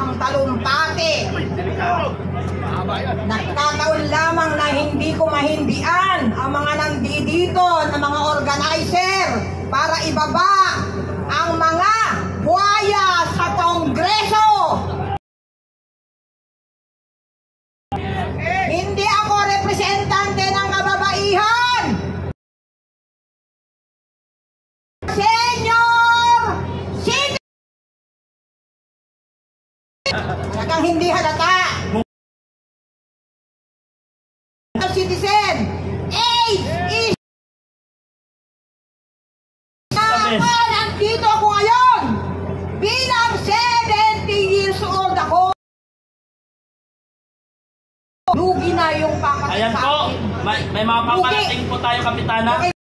ang talumpati. Nagkataon lamang na hindi ko mahindian ang mga nandito na mga organizer para ibaba ang mga buhaya sa Kongreso. Hindi ako representante ng kababaihan. Senior citizen. Talagang hindi halata. Citizen. Age is nandito ako ngayon bilang 70 years old ako. Lugi na yung papatay. Ayan po, may mga paparating po tayo, Kapitana. Okay.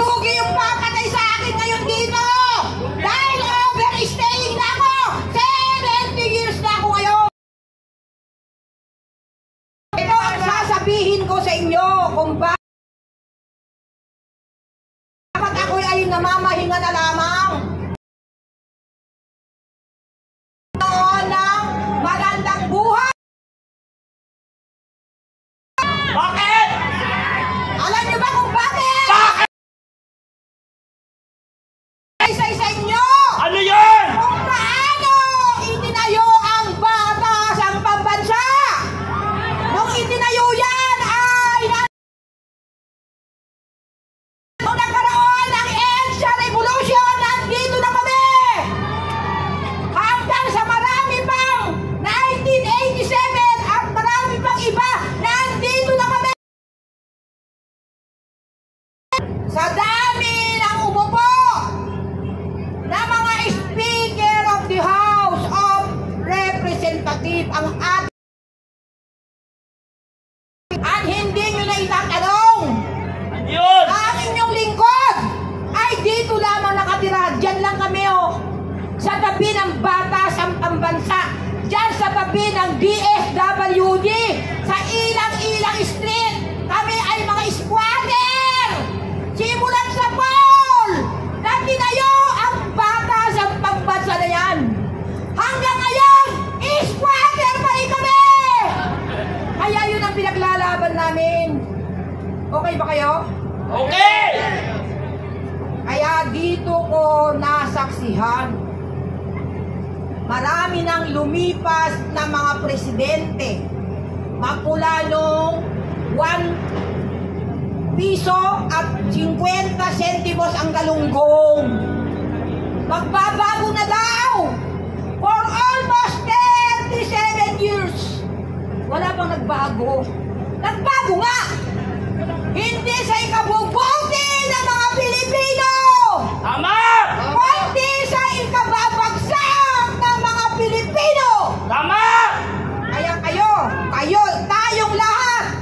Lugi yung papatay sa akin ngayon dito dahil overstaying na ako. 70 years na ako ngayon. Ito ang sasabihin ko sa inyo kung bakit ako ay namamahinga na lamang. Noon ng magandang buhay. Bakit? Alam niyo ba kung bakit? Bakit? Isa-isa inyo! Ano yun? Kung paano itinayo ang batas ang pambansa. Nung itinayo yan ay nung nagkaroon ng EDSA Revolution, nandito na kami. Hanggang sa marami pang 1987 at marami pang iba, nandito na kami. Sa dami ng umupo na mga Speaker of the House of Representatives ang ating at hindi nyo na itatanong. Ano yun? Ang inyong lingkod ay dito lamang nakatira. Diyan lang kami sa tabi ng batas ang pambansa. Diyan sa tabi ng DSWD sa ilang-ilang street. Kami ay mga squatter. Simulan sa poll na tinayo ang batas ang pambansa na yan. Hanggang ngayon, squatter pa rin kami. Kaya yun ang pinaglalaban namin. Okay ba kayo? Okay! Kaya dito ko nasaksihan. Marami nang lumipas na mga presidente. Magmula nung 1 piso at 50 centimos ang galunggong. Magbabago na daw. For almost 37 years. Wala bang nagbago? Nagbago nga! Hindi sa ikabubuti ng mga Pilipino! Tama! Kundi sa ikababagsak ng mga Pilipino! Tama! Kaya tayong lahat,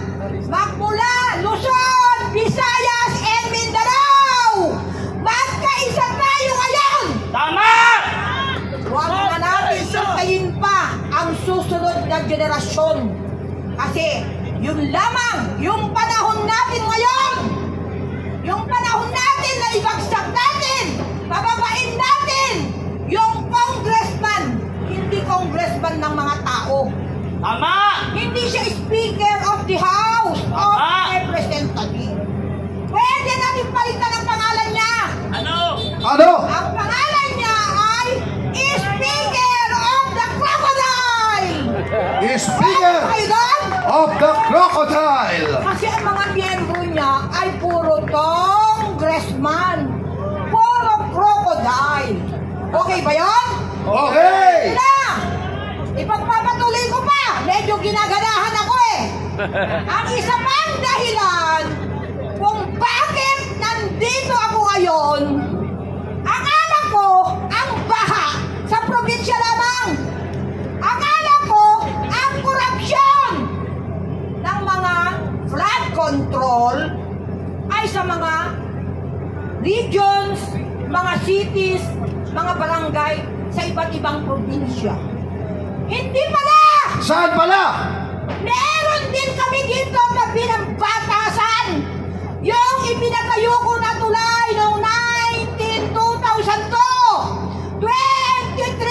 magmula Luzon, Visayas, and Mindanao, magkaisa tayo ngayon! Tama! Huwag na natin sitayin pa ang susunod na generasyon. Kasi yun lamang, yung panahon natin ngayon, yung panahon natin na ibagsak natin, pababain natin, yung congressman, hindi congressman ng mga tao. Tama! Hindi siya Speaker of the House of Representatives. Pwede natin palitan ang pangalan niya. Ano? Ano? Ang pangalan niya ay Speaker of the Crocodile. Speaker Kayo doon? of the Crocodile. Kasi ang mga miyembro niya ay puro congressman. Puro crocodile. Okay ba yun? Okay. Na! Ipagpapatuloy ko pa. Medyo ginaganahan ako eh. Ang isa pang dahilan kung bakit nandito ako ngayon, akala ko ang baha sa probinsya lamang. Akala ko ang korupsyon ng mga flood control ay sa mga regions, mga cities, mga barangay sa iba't ibang probinsya. Hindi pala! Saan pala? Meron din kami dito na binabatasan. Yung ipinatayo ko na tulay noong 2002, 23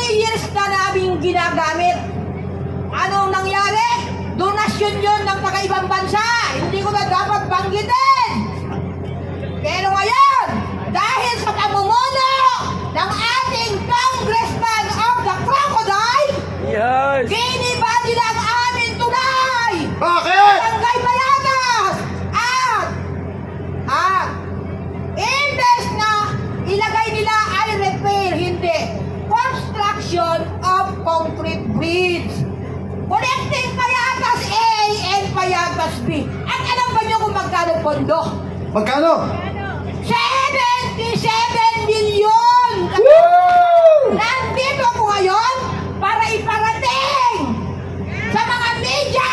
ginagamit. Anong nangyari? Donasyon yun ng taga-ibang bansa. Hindi ko na dapat banggitin. Pero ngayon, dahil sa pamumuno ng ating Congressman of the Crocodile, Yes! giniba nila ang aming tulay! Bakit? Barangay Payatas! At, imbes na ilagay nila ay repair, hindi. Construction of concrete bridge. Connecting Payatas A and Payatas B. At alam ba nyo kung magkano pondo? Magkano? 77 milyon! Woo! Nandito ako ngayon para iparating sa mga media,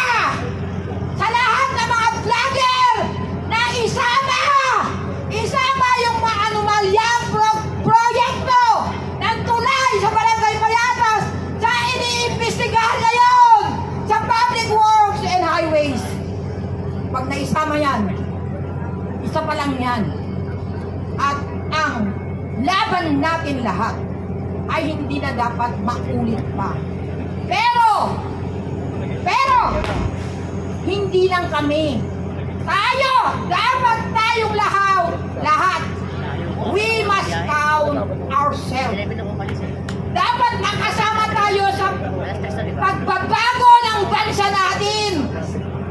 sa lahat ng mga vlogger na isama yung mga anomalyang proyekto ng tulay sa Barangay Payatas sa iniimbestigahan ngayon sa Public Works and Highways. Pag naisama yan, isa pa lang yan. At ang laban natin lahat ay hindi na dapat maulit pa. Pero, hindi lang kami. Dapat tayong lahat. We must count ourselves. Dapat makasama tayo sa pagbabago ng bansa natin.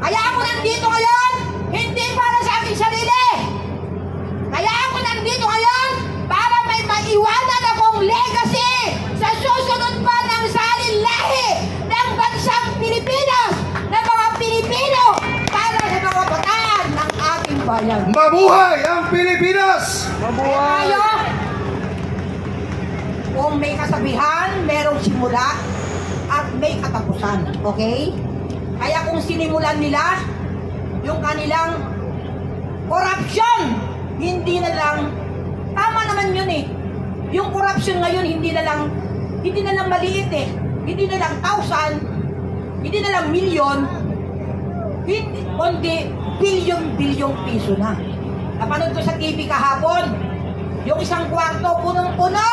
Kaya ako nandito ngayon, hindi para sa aking sarili. Kaya ako nandito ngayon para may maiwanan akong legacy sa susunod pa ng salin lahi ng bansang Pilipinas, ng mga Pilipino, para sa mga bataan ng ating bayan. Mabuhay ang Pilipinas! Tayo, kung may kasabihan, merong simula at may katapusan. Okay? Kaya kung sinimulan nila yung kanilang corruption, hindi na lang, tama naman yun eh. Yung corruption ngayon, hindi na lang maliit eh. Hindi na lang 1,000, hindi na lang milyon, kundi bilyon-bilyong piso na. Napanood ko sa TV kahapon, yung isang kwarto, punong-puno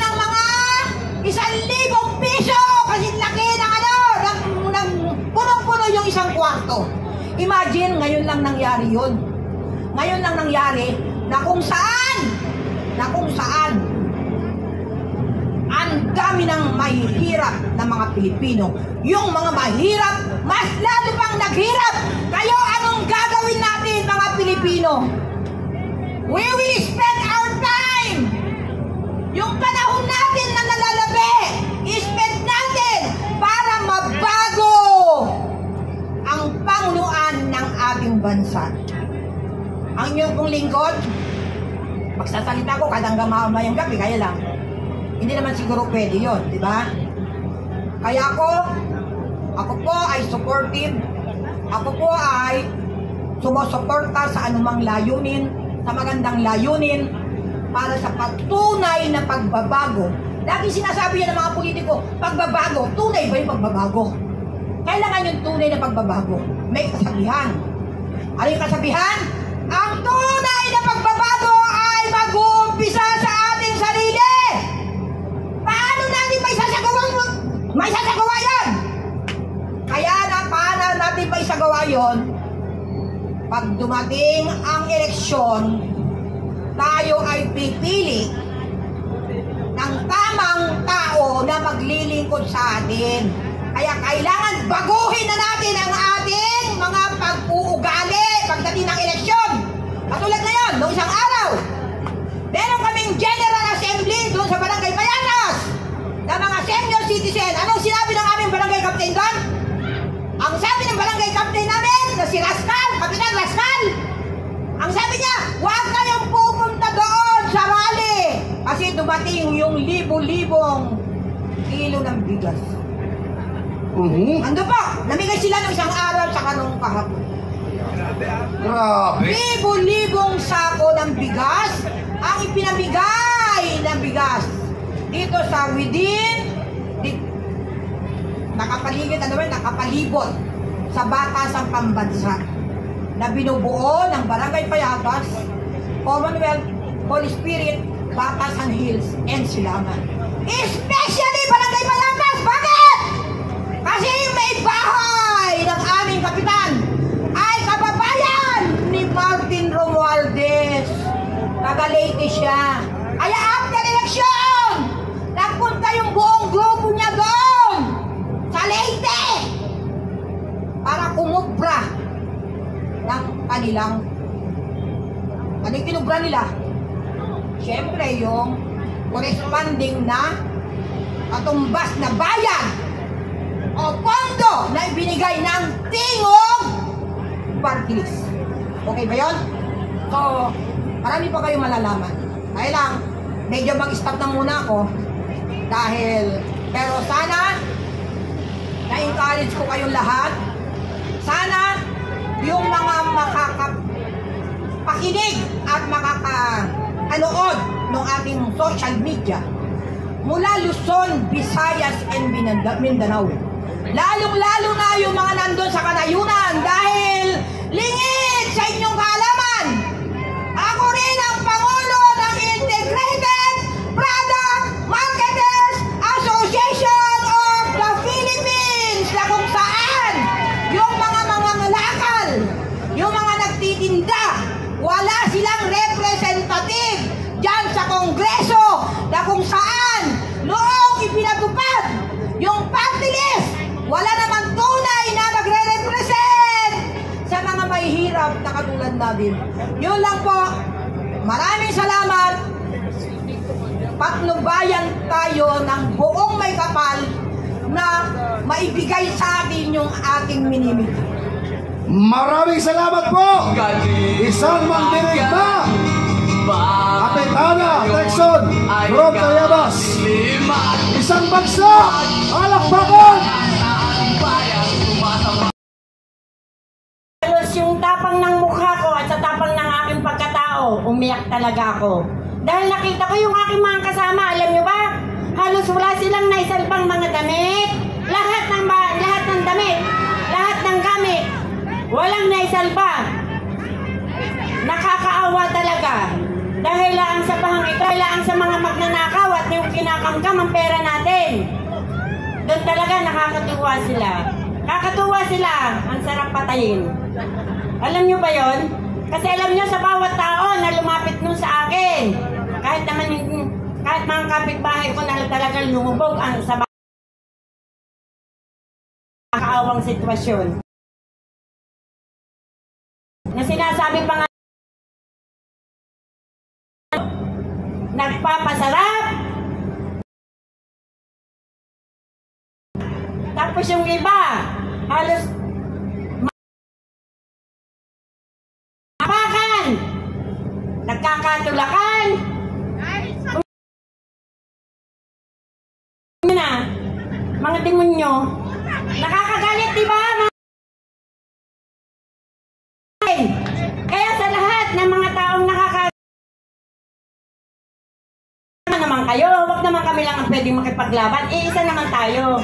ng mga 1,000 piso, kasi laki ng punong-puno yung isang kwarto. Imagine, ngayon lang nangyari yun. Ngayon lang nangyari na kung saan ang dami ng mahihirap na mga Pilipino. Yung mga mahirap, mas lalo pang naghirap. Kayo, anong gagawin natin mga Pilipino? We will spend our time. Yung panahon natin na nalalabi, spend natin para mabago ang pangunuan ng ating bansa. Ang inyong pong lingkod, magsasalita ko kada hanggang mamayang gabi, kaya lang. Hindi naman siguro pwede yun, di ba? Kaya ako po ay supportive. Ako po ay sumusuporta sa anumang layunin, sa magandang layunin, para sa patunay na pagbabago. Lagi sinasabi yan ng mga politiko, pagbabago, tunay ba yung pagbabago? Kailangan yung tunay na pagbabago. May kasabihan. Ano yung kasabihan? Ang tunay na pagbabago ay mag-uumpisa sa ating sarili. Paano natin may sasagawa yan? Kaya na paano natin may sagawa yon? Pag dumating ang eleksyon, tayo ay pipili ng tamang tao na maglilingkod sa atin. Kaya kailangan baguhin na natin ang ating mga pag-uugali pagdating ng eleksyon. Katulad ngayon, noong isang araw, meron kaming General Assembly doon sa Barangay Payatas na mga senior citizen. Anong sinabi ng aming barangay captain doon? Ang sabi ng barangay captain namin na si Rascal, Kapitan Rascal, ang sabi niya, huwag kayong pupunta doon sa rally kasi dumating yung libo-libong kilo ng bigas. Ando po, namigay sila ng isang araw sa kanong kahapon. Grabe. Libo-libong sako ng bigas ang ipinamigay ng bigas dito sa nakapalibot sa batasang pambansa na binubuo ng Barangay Payatas, Commonwealth, Holy Spirit, Batasan Hills, and Silangan. Especially Lugi siya. Kaya after election, nagpunta yung buong grupo niya doon sa Leyte para kumubra ng kanilang anong kinubra nila? Siyempre yung corresponding na katumbas na bayan o pondo na ibinigay ng Tingog Party List. Okay ba yun? So, marami pa kayong malalaman. Kaya lang, medyo mag-stop na muna ako pero sana na-encourage ko kayong lahat. Sana yung mga makakapakinig at makakanood ng ating social media mula Luzon, Visayas, and Mindanao. Lalong-lalo na yung mga nandun sa kanayunan dahil lingid sa inyong kaalaman. Ako rin ang Pangulo ng Integrated Product Marketers Association of the Philippines na kung saan yung mga mangangalakal, yung mga nagtitinda, wala silang representative dyan sa Kongreso na kung saan noong ipinatupad yung party list, wala naman tunay na magre-represent sa mga mahihirap na katulad natin. Yun lang po. Maraming salamat. Patnubayan tayo ng buong may kapal na maibigay sa atin yung ating minimit. Maraming salamat po! Isang mandirigma! Kapitana Texon from Tayabas! Isang bagsak! Alakbakan! Halos yung tapang ng mukha ko at sa tapang ng aking pagkatao, umiyak talaga ako. Dahil nakita ko yung aking mga kasama, alam nyo ba? Halos wala silang naisalbang mga damit. Lahat ng damit, lahat ng gamit, walang naisalba. Nakakaawa talaga. Dahil lang sa dahil lang sa mga magnanakaw at yung kinakamkam ang pera natin. Doon talaga nakakatuwa sila. Kakatuwa sila, ang sarap patayin. Alam nyo ba yon? Kasi alam nyo sa bawat tao na lumapit nun sa akin, kahit mga kapitbahay ko na talagang lumubog ang sa kaawang sitwasyon. Na sinasabi pa nga nagpapasarap. Tapos yung iba, halos mapakan, nagkakatulakan. Mga demonyo, nakakagalit, diba? Kaya sa lahat ng mga taong naman kayo, huwag naman kami lang ang pwedeng makipaglaban. Iisa naman tayo.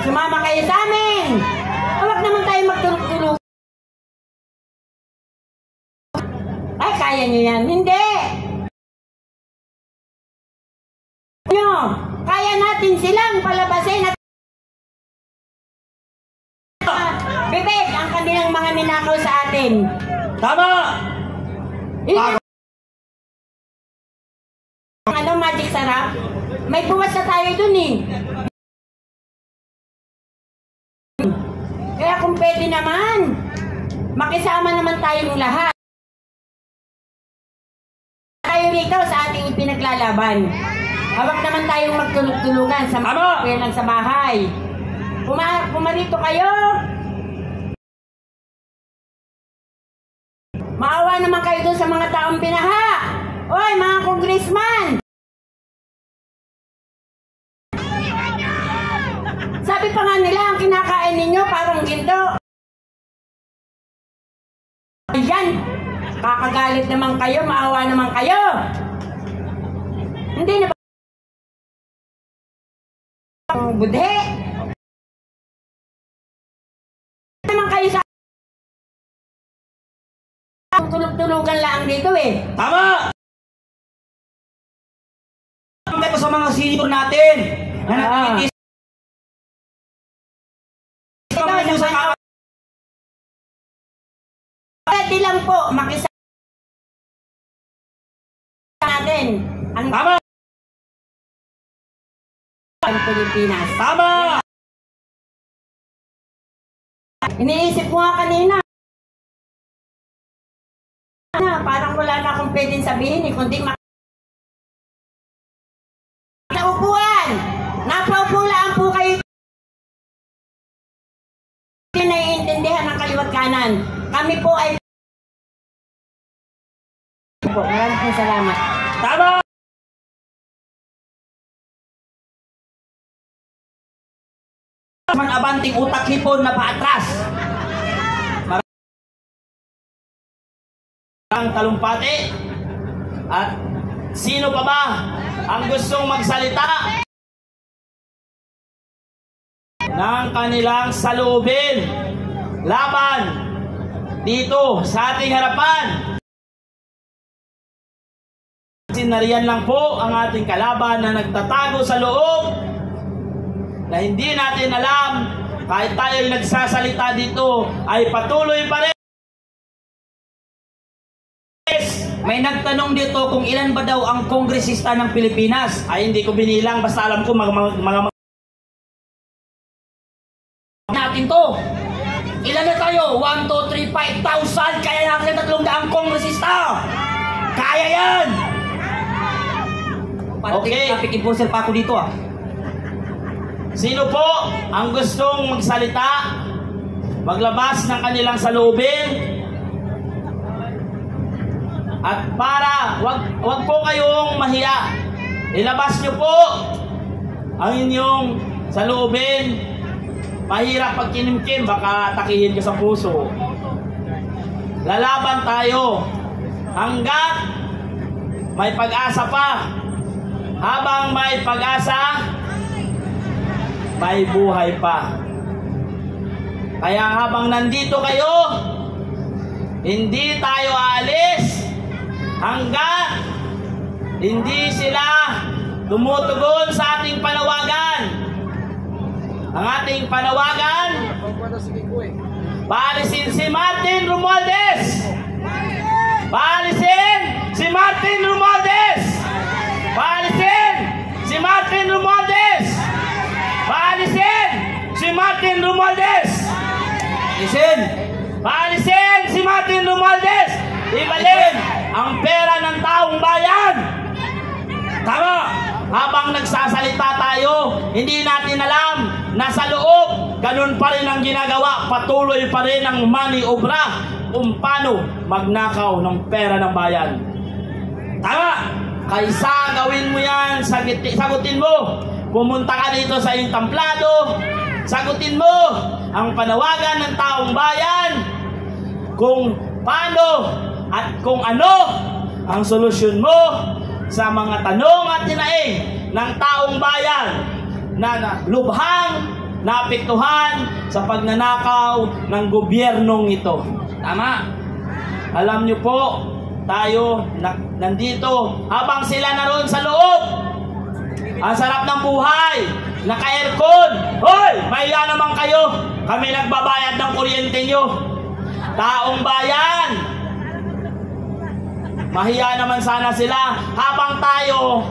Sumama kayo sa amin. Huwag naman tayo magtulog-tulog. Ay, kaya nyo yan. Hindi. Kaya natin silang palabasin at bibig ang kanilang mga ninakaw sa atin. Tama! Ano, magic sarap? May buwas na tayo dun eh. Kaya kung pwede naman, makisama naman tayong lahat. Tayo rito sa ating ipinaglalaban. Hawak naman tayong magtulog-tulugan sa mga sa bahay. Pumarito kayo. Maawa naman kayo doon sa mga taong binaha. Oy, mga congressman! Sabi pa nga nila, ang kinakain ninyo parang ginto. Ayan, kakagalit naman kayo, maawa naman kayo. Hindi na ba? Budhe. Naman kayo sa tulog-tulugan lang dito eh. Tama! Ito sa mga senior natin na nagtitis. lang po makisama natin ang Tama! Pilipinas. Tama! Iniisip ko nga kanina na parang wala na akong pwedeng sabihin kundi sa upuan. Napaupo lang po kayo. Hindi naiintindihan ng kaliwat kanan. Kami po ay maraming salamat. Tama! Abanting utak hipon na paatras. Ang talumpati. At sino pa ba ang gustong magsalita ng kanilang saloobin laban dito sa ating harapan? Sinariyan lang po ang ating kalaban na nagtatago sa loob na hindi natin alam, kahit tayo'y nagsasalita dito, ay patuloy pa rin. May nagtanong dito kung ilan ba daw ang kongresista ng Pilipinas. Ay hindi ko binilang, basta alam ko mga natin to. Ilan na tayo? 1, 2, 3, 5,000. Kaya natin 300 kongresista. Kaya yan. Okay. Traffic enforcer pa ako dito ah. Sino po ang gustong magsalita, maglabas ng kanilang saloobin? At para wag po kayong mahiya, ilabas nyo po ang inyong saloobin. Mahirap pag kinimkim, baka takihin ka sa puso. Lalaban tayo hanggat may pag-asa pa. Habang may pag-asa, may buhay pa. Kaya habang nandito kayo, hindi tayo aalis hanggat hindi sila tumutugon sa ating panawagan. Ang ating panawagan, paalisin si Martin Romualdez! Paalisin si Martin Romualdez! Paalisin si Martin Romualdez! Paalisin si Martin Romualdez! Paalisin! Paalisin si Martin Romualdez! Ibalin ang pera ng taong bayan! Tama! Habang nagsasalita tayo, hindi natin alam na sa loob, ganun pa rin ang ginagawa. Patuloy pa rin ang maniobra kung paano magnakaw ng pera ng bayan. Tama! Kaysa gawin mo yan, sagutin mo. Pumunta ka dito sa iyong tamplado, sagutin mo ang panawagan ng taong bayan kung paano at kung ano ang solusyon mo sa mga tanong at tinaing ng taong bayan na lubhang naapektuhan sa pagnanakaw ng gobyernong ito. Tama? Alam niyo po, tayo nandito habang sila naroon sa loob. Ang sarap ng buhay, naka-aircon. Hoy, mahiya naman kayo. Kami nagbabayad ng kuryente nyo. Taong bayan, mahiya naman sana sila. Habang tayo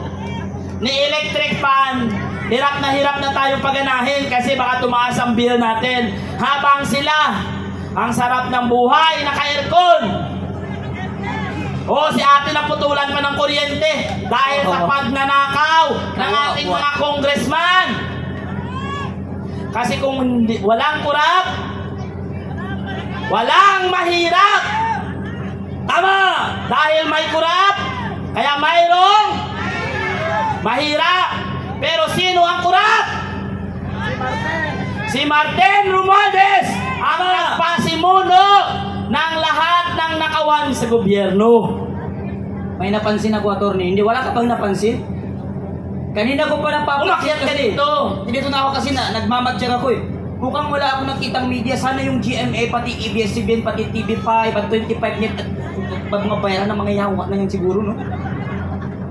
ni electric fan, hirap na tayo paganahin kasi baka tumaas ang bill natin. Habang sila, ang sarap ng buhay, naka-aircon. Si ate na putulan pa ng kuryente dahil sa pagnanakaw ng ating mga congressman. Kasi kung walang kurap, walang mahirap. Tama! Dahil may kurap, kaya mayroong mahirap. Pero sino ang kurap? Si Martin Romualdez ang nagpasimuno ng lahat ng nakawan sa gobyerno. May napansin ako, attorney. Hindi, wala ka bang napansin? Kanina ko pa napapakyat ka dito. Dito na ako kasi nagmamadyan ako eh. Mukhang wala ako nakitang media. Sana yung GMA, pati ABS-CBN, pati TV5, at 25 net, at mga bayaran ng mga yawa na yan siguro, no?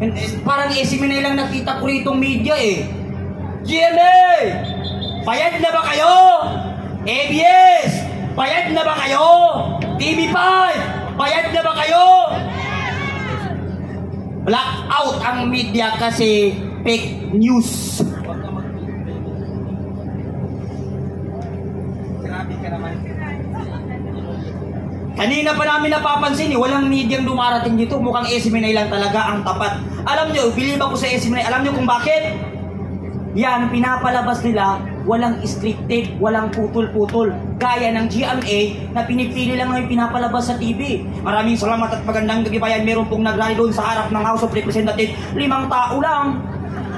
And, parang SMN lang nakita ko rito media eh. GMA! Bayad na ba kayo? ABS! Bayad na ba kayo? TV5! Bayad na ba kayo? Blackout ang media kasi fake news. Kanina pa namin napapansin walang medyang dumarating dito. Mukhang SMNI lang talaga ang tapat. Alam nyo, believe ako sa SMNI. Alam nyo kung bakit? Yan, pinapalabas nila, walang scripted, walang putol-putol. Gaya ng GMA na pinipili lang ngayon pinapalabas sa TV. Maraming salamat at magandang gabi bayan. Meron pong nagrally doon sa harap ng House of Representatives. 5 tao lang.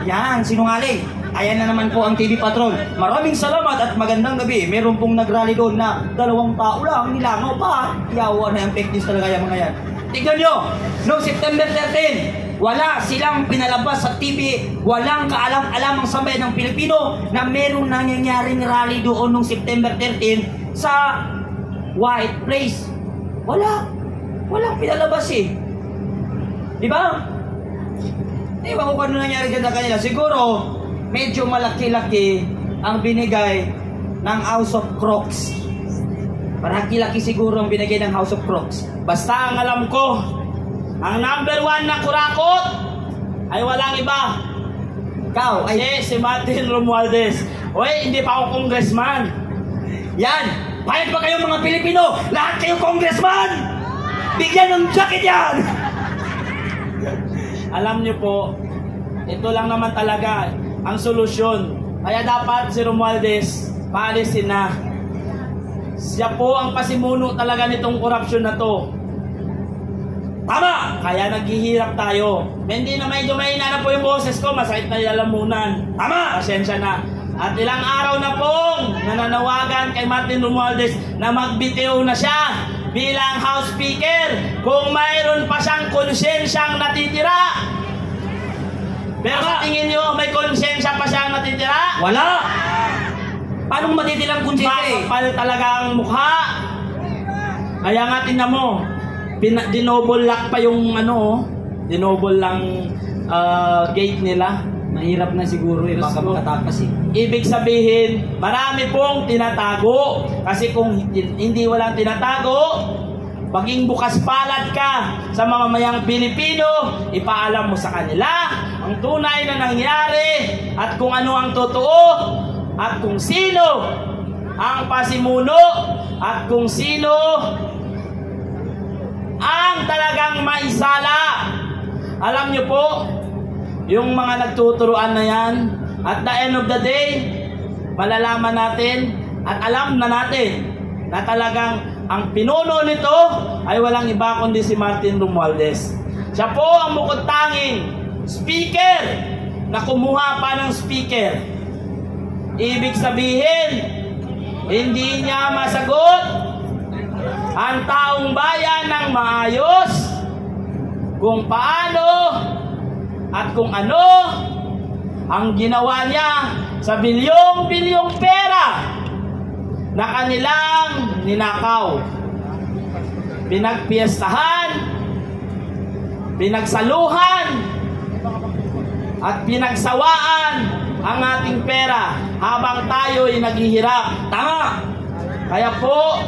Yan, sinungaling. Ayan na naman po ang TV Patrol. Maraming salamat at magandang gabi. Meron pong nagrally doon na 2 tao lang. Nilangaw pa. Yawa na yung fake news talaga yung mga yan. Tignan nyo, noong September 13, wala silang pinalabas sa TV. Walang kaalam-alam ang sambayan ng Pilipino na merong nangyayaring rally doon noong September 13 sa White Place. Wala. Walang pinalabas eh. Di ba? Ewan ko kung ano nangyari dyan sa kanila. Siguro, medyo malaki-laki ang binigay ng House of Crocs. Malaki-laki siguro ang binigay ng House of Crocs. Basta ang alam ko, ang number 1 na kurakot ay walang iba. Ikaw ay si Martin Romualdez. Oy, hindi pa ako congressman. Yan, payag ba kayo mga Pilipino? Lahat kayo congressman! Bigyan ng jacket yan! Alam niyo po, ito lang naman talaga ang solusyon. Kaya dapat si Romualdez paalisin na. Siya po ang pasimuno talaga nitong korupsyon na to. Tama! Kaya naghihirap tayo. Hindi na medyo mahina na po yung boses ko. Masakit na yung lalamunan. Tama! Pasensya na. At ilang araw na pong nananawagan kay Martin Romualdez na magbitiw na siya bilang House Speaker kung mayroon pa siyang konsensyang natitira. Pero sa tingin nyo, may konsensya pa siyang natitira? Wala! Paano matitilang konsensya eh? Makapal talaga ang mukha. Kaya nga tingnan mo, dinobol lock pa yung ano, dinobol lang gate nila. Mahirap na siguro eh, baka makatakas eh. Ibig sabihin, marami pong tinatago. Kasi kung hindi walang tinatago, maging bukas palad ka sa mga mayang Pilipino, ipaalam mo sa kanila ang tunay na nangyari at kung ano ang totoo at kung sino ang pasimuno at kung sino ang talagang maisala. Alam niyo po, yung mga nagtuturuan na yan, at the end of the day, malalaman natin at alam na natin na talagang ang pinuno nito ay walang iba kundi si Martin Romualdez. Siya po ang bukod-tanging speaker na kumuha pa ng speaker. Ibig sabihin, hindi niya masagot ang taong bayan ng maayos kung paano at kung ano ang ginawa niya sa bilyong-bilyong pera na kanilang ninakaw. Pinagpiestahan, pinagsaluhan, at pinagsawaan ang ating pera habang tayo'y naghihirap. Tama! Kaya po,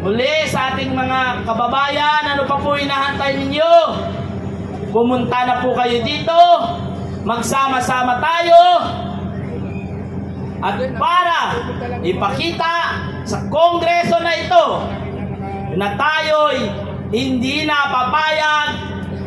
muli sa ating mga kababayan, ano pa po hinahantay ninyo? Pumunta na po kayo dito, magsama-sama tayo, at para ipakita sa kongreso na ito na tayo'y hindi na papayag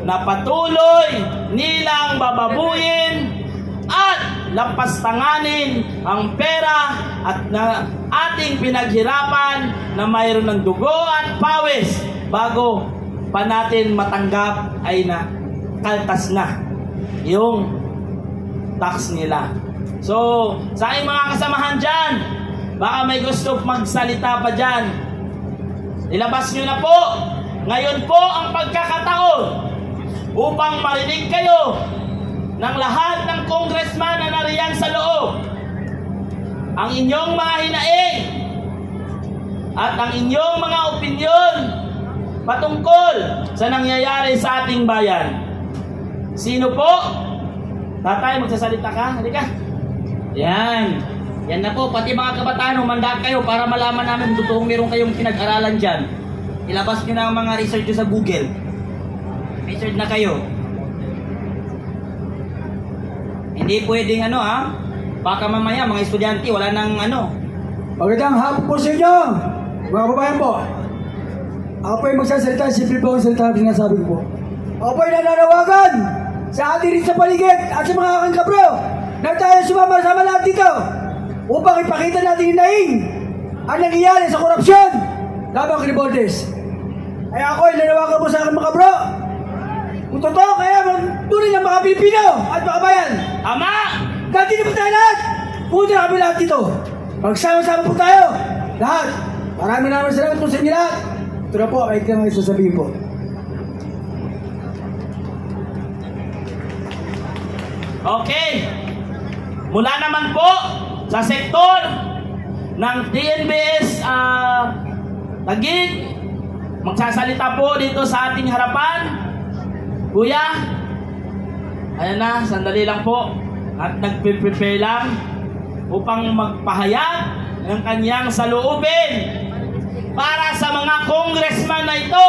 na patuloy nilang bababuyin at lapastanganin ang pera at na ating pinaghirapan na mayroon ng dugo at pawis bago pa natin matanggap ay na kaltas na yung tax nila. So, sa aking mga kasamahan dyan, baka may gusto magsalita pa dyan, ilabas nyo na po. Ngayon po ang pagkakataon upang marinig kayo ng lahat ng congressman na nariyan sa loob ang inyong mga hinaing at ang inyong mga opinyon patungkol sa nangyayari sa ating bayan. Sino po? Tatay, magsasalita ka? Halika. Yan. Yan na po, pati mga kabataan, humanda kayo para malaman namin totoong meron kayong pinag-aralan dyan. Ilabas nyo na ang mga research nyo sa Google. Research na kayo. Hindi pwedeng baka mamaya mga estudyante wala nang Magandang hapon po sa inyo, mga kababayan po. Ako po yung magsasalita, simple po ang salita na sinasabi ko po. Ako po yung nananawagan sa ating rin sa paligid at sa mga kangkabro na tayo sumama-sama lahat dito upang ipakita natin yung naing ang nangyayari sa korupsyon labang kay Romualdez. Ay ako yung nanawagan po sa aking mga kabro. Kung totoo, kaya tunay ng mga Pilipino at mga bayan. Tama! Ganti na po tayo lahat. Punta na kami lahat dito. Magsama-sama po tayo. Lahat. Maraming salamat po sa inyo lahat. Ito na po, ay kang sasabihin po. Okay. Mula naman po sa sektor ng TNBS Taguig, magsasalita po dito sa ating harapan. Kuya, ayan na, sandali lang po. At nagpe-prepare lang upang magpahayag ng kanyang saloobin para sa mga congressman na ito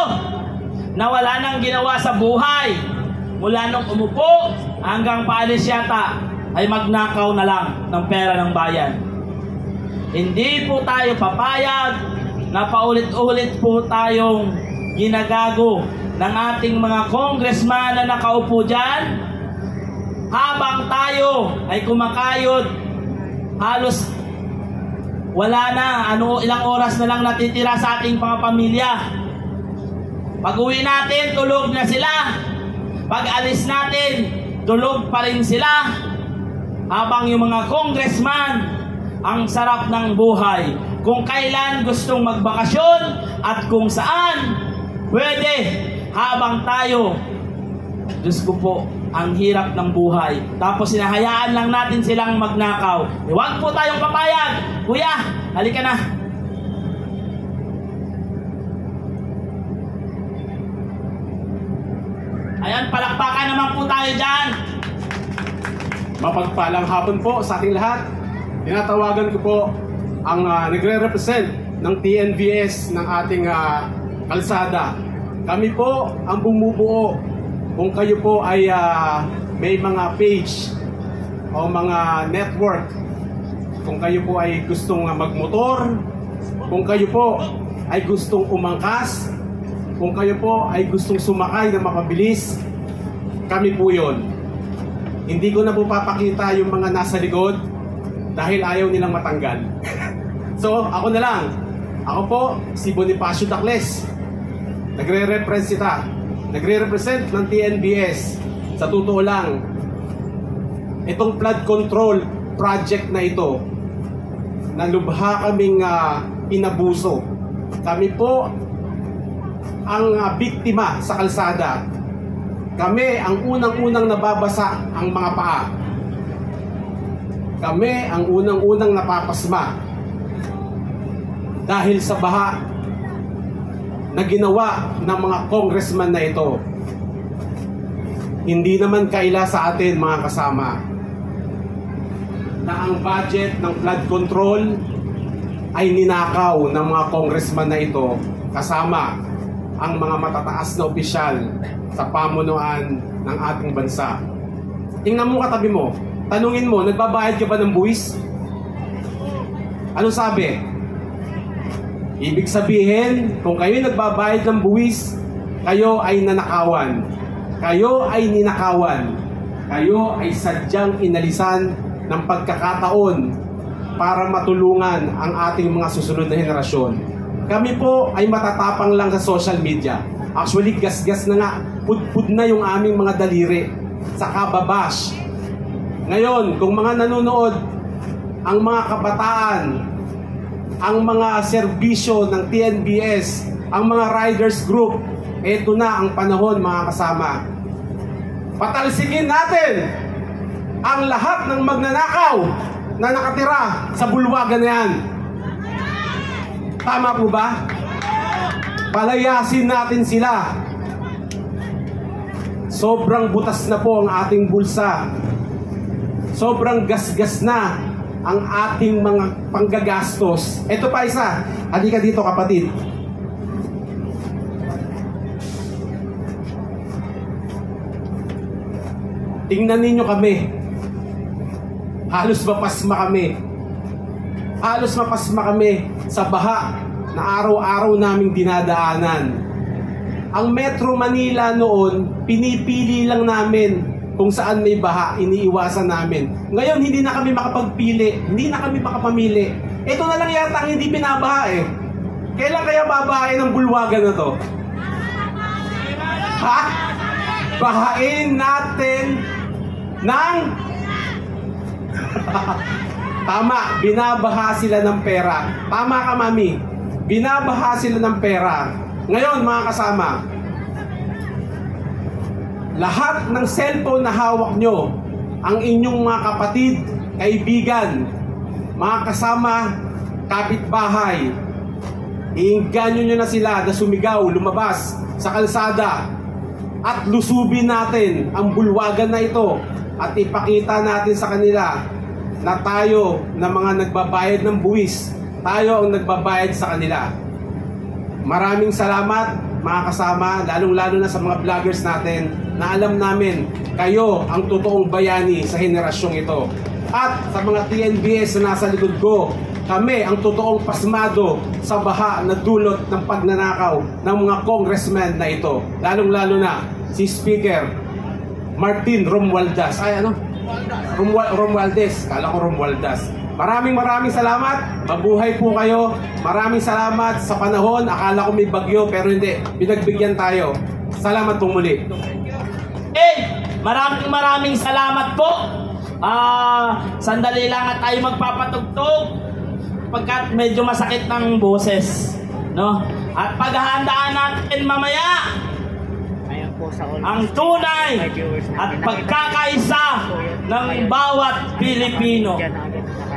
na wala nang ginawa sa buhay. Mula nung umupo hanggang paalis yata ay magnakaw na lang ng pera ng bayan. Hindi po tayo papayag na paulit-ulit po tayong ginagago ng ating mga congressman na nakaupo dyan habang tayo ay kumakayod. Halos wala na, ilang oras na lang natitira sa ating mga pamilya. Pag-uwi natin, tulog na sila. Pag-alis natin, tulog pa rin sila. Habang yung mga congressman, ang sarap ng buhay. Kung kailan gustong magbakasyon at kung saan, pwede. Habang tayo, Diyos ko po, ang hirap ng buhay. Tapos sinahayaan lang natin silang magnakaw. Huwag po tayong papayag. Kuya, halika na. Ayan, palakpakan naman po tayo dyan. Mapagpalang hapon po sa ating lahat. Tinatawagan ko po ang nagre-represent ng TNVS ng ating kalsada. Kami po ang bumubuo. Kung kayo po ay may mga page o mga network, kung kayo po ay gustong magmotor, kung kayo po ay gustong umangkas, kung kayo po ay gustong sumakay na mapabilis, kami po yon. Hindi ko na po papakita yung mga nasa likod dahil ayaw nilang matanggal. So, ako na lang. Ako po, si Bonifacio Dacles. Nagre-represent ng TNBS. Sa totoo lang, itong flood control project na ito, na lubha kaming pinabuso. Kami po ang biktima sa kalsada. Kami ang unang-unang nababasa ang mga paa. Kami ang unang-unang napapasma dahil sa baha na ginawa ng mga congressman na ito. Hindi naman kaila sa atin, mga kasama, na ang budget ng flood control ay ninakaw ng mga congressman na ito kasama ang mga matataas na opisyal sa pamunuan ng ating bansa. Tingnan mo katabi mo, tanungin mo, nagbabayad ka ba ng buwis? Ano sabi? Ibig sabihin, kung kayo nagbabayad ng buwis, kayo ay nanakawan. Kayo ay ninakawan. Kayo ay sadyang inalisan ng pagkakataon para matulungan ang ating mga susunod na henerasyon. Kami po ay matatapang lang sa social media. Actually, gas-gas na nga, pud-pud na yung aming mga daliri sa kababash. Ngayon, kung mga nanonood, ang mga kabataan, ang mga serbisyo ng TNBS, ang mga riders group, eto na ang panahon, mga kasama. Patalsingin natin ang lahat ng magnanakaw na nakatira sa bulwagan na yan. Tama po ba? Palayasin natin sila. Sobrang butas na po ang ating bulsa. Sobrang gasgas na ang ating mga panggagastos. Ito pa isa. Halika dito, kapatid. tingnan ninyo kami. Halos mapasma kami. Halos mapasma kami sa baha na araw-araw naming dinadaanan. Ang Metro Manila noon, pinipili lang namin kung saan may baha, iniiwasan namin. Ngayon, hindi na kami makapagpili, hindi na kami makapamili. Ito na lang yata ang hindi binabaha eh. Kailan kaya babahain ng bulwagan na to? Ha? Bahain natin ng... Tama, binabaha sila ng pera. Tama ka, mami. Binabaha sila ng pera. Ngayon, mga kasama, lahat ng cellphone na hawak nyo, ang inyong mga kapatid, kaibigan, mga kasama, kapitbahay, iinganyo nyo na sila na sumigaw, lumabas sa kalsada at lusubin natin ang bulwagan na ito at ipakita natin sa kanila na tayo na mga nagbabayad ng buwis, tayo ang nagbabayad sa kanila. Maraming salamat mga kasama, lalong-lalo na sa mga vloggers natin na alam namin kayo ang totoong bayani sa henerasyong ito. At sa mga TNBS na nasa likod ko, kami ang totoong pasmado sa baha na dulot ng pagnanakaw ng mga congressmen na ito. Lalong-lalo na si Speaker Martin Romualdez. Ay ano? Romualdez. Kala ko Romualdez. Maraming salamat. Mabuhay po kayo. Maraming salamat sa panahon. Akala ko may bagyo pero hindi. Pinagbigyan tayo. Salamat po muli. Maraming salamat po. Sandali lang at tayo magpapatugtog pagkat medyo masakit ng boses, no? At paghahandaan natin mamaya ang tunay at pagkakaisa ng bawat Pilipino,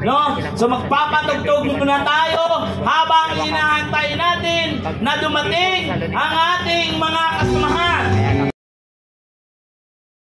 no? So magpapatugtog muna tayo habang inaantay natin na dumating ang ating mga kasamahan.